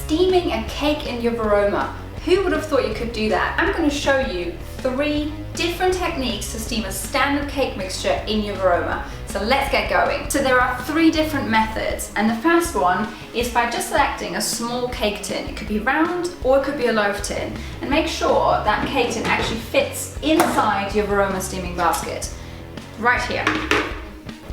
steaming a cake in your Varoma. Who would have thought you could do that? I'm going to show you 3 different techniques to steam a standard cake mixture in your Varoma. So let's get going. So there are 3 different methods, and the first one is by just selecting a small cake tin. It could be round or it could be a loaf tin, and make sure that cake tin actually fits inside your Varoma steaming basket, right here.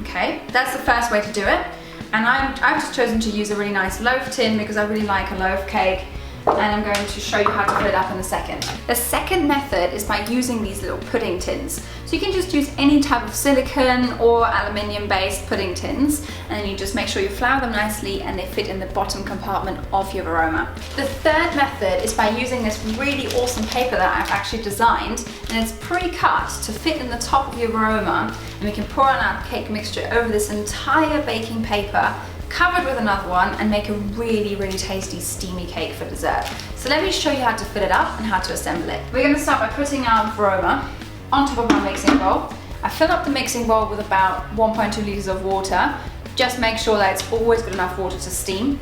Okay, that's the first way to do it. And I've just chosen to use a really nice loaf tin because I really like a loaf cake, and I'm going to show you how to fill it up in a second. The second method is by using these little pudding tins. So you can just use any type of silicone or aluminium based pudding tins, and then you just make sure you flour them nicely and they fit in the bottom compartment of your Varoma. The third method is by using this really awesome paper that I've actually designed, and it's pre-cut to fit in the top of your Varoma, and we can pour on our cake mixture over this entire baking paper, covered with another one, and make a really, really tasty steamy cake for dessert. So let me show you how to fill it up and how to assemble it. We're going to start by putting our Varoma on top of our mixing bowl. I filled up the mixing bowl with about 1.2 liters of water. Just make sure that it's always got enough water to steam.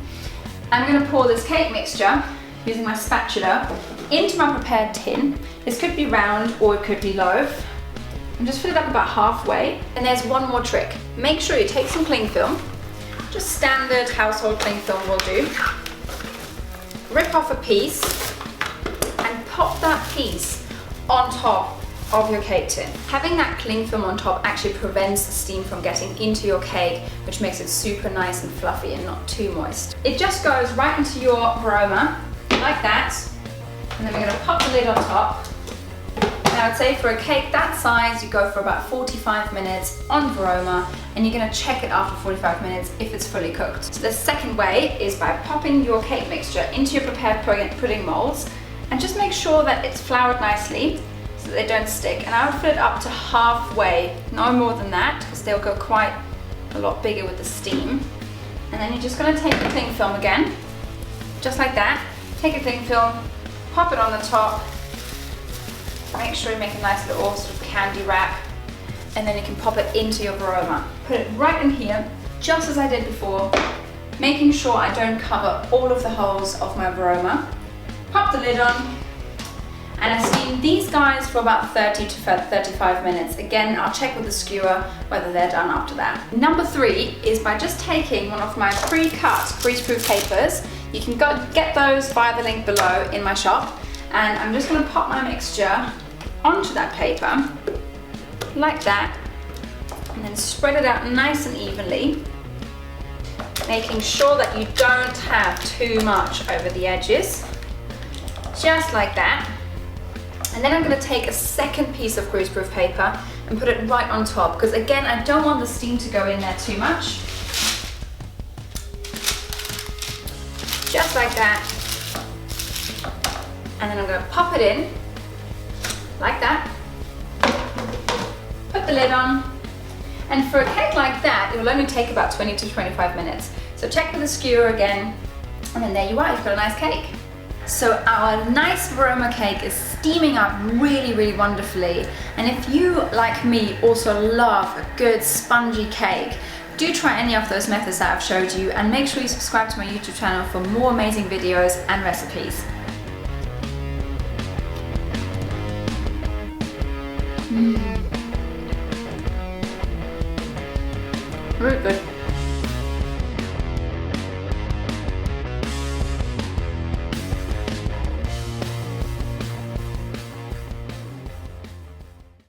I'm going to pour this cake mixture using my spatula into my prepared tin. This could be round or it could be loaf. And just fill it up about halfway. And there's one more trick. Make sure you take some cling film. Just standard household cling film will do. Rip off a piece and pop that piece on top of your cake tin. Having that cling film on top actually prevents the steam from getting into your cake, which makes it super nice and fluffy and not too moist. It just goes right into your Varoma, like that, and then we're going to pop the lid on top. Now I'd say for a cake that size, you go for about 45 minutes on Varoma, and you're going to check it after 45 minutes if it's fully cooked. So the second way is by popping your cake mixture into your prepared pudding molds, and just make sure that it's floured nicely so that they don't stick. And I would fill it up to halfway, no more than that, because they'll go quite a lot bigger with the steam. And then you're just going to take the cling film again, just like that. Take a cling film, pop it on the top. Make sure you make a nice little sort of candy wrap, and then you can pop it into your Varoma. Put it right in here, just as I did before, making sure I don't cover all of the holes of my Varoma. Pop the lid on, and I steam these guys for about 30 to 35 minutes. Again, I'll check with the skewer whether they're done after that. Number 3 is by just taking one of my pre-cut greaseproof papers. You can go get those via the link below in my shop, and I'm just going to pop my mixture onto that paper, like that, and then spread it out nice and evenly, making sure that you don't have too much over the edges, just like that. And then I'm going to take a second piece of greaseproof paper and put it right on top, because again, I don't want the steam to go in there too much. Just like that. And then I'm going to pop it in, like that. Put the lid on. And for a cake like that, it will only take about 20 to 25 minutes. So check with the skewer again, and then there you are, you've got a nice cake. So our nice Varoma cake is steaming up really, really wonderfully. And if you, like me, also love a good spongy cake, do try any of those methods that I've showed you, and make sure you subscribe to my YouTube channel for more amazing videos and recipes. Very good.